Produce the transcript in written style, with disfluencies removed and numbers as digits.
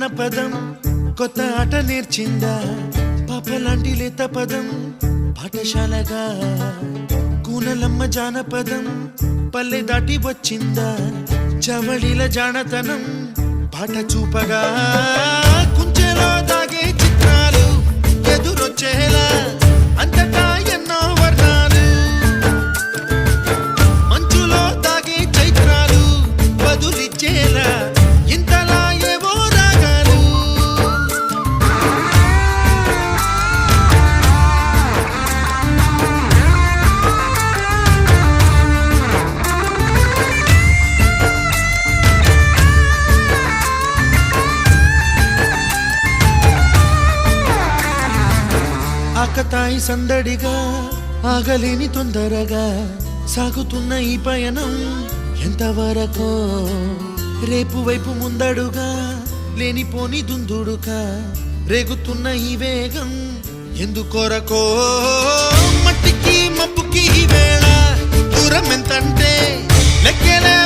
అన్న పదం కొత్త ఆట నేర్చిందా పాపలాంటి లేత పదం పాఠశాలగా కూనలమ్మ జానపదం పల్లె దాటి వచ్చిందా చవళిల జానతనం పాట చూపగా కుంచెలో దాగే చిత్రాలు ఎదురొచ్చేలా అంతటా ఎన్నో వర్ణాలు మంచులో దాగే చైత్రాలు బదులిచ్చేలా ఇంతలా ఏవో రాగాలు ఆకతాయి సందడిగా ఆగలేని తొందరగా సాగుతున్న ఈ పయనం ఎంతవరకో రేపు వైపు ముందడుగా లేనిపోని దుందుడుగా రేగుతున్న ఈ వేగం ఎందుకొరకో మట్టికి మబ్బుకి ఈ వేళ దూరం ఎంతంటే లెక్కలే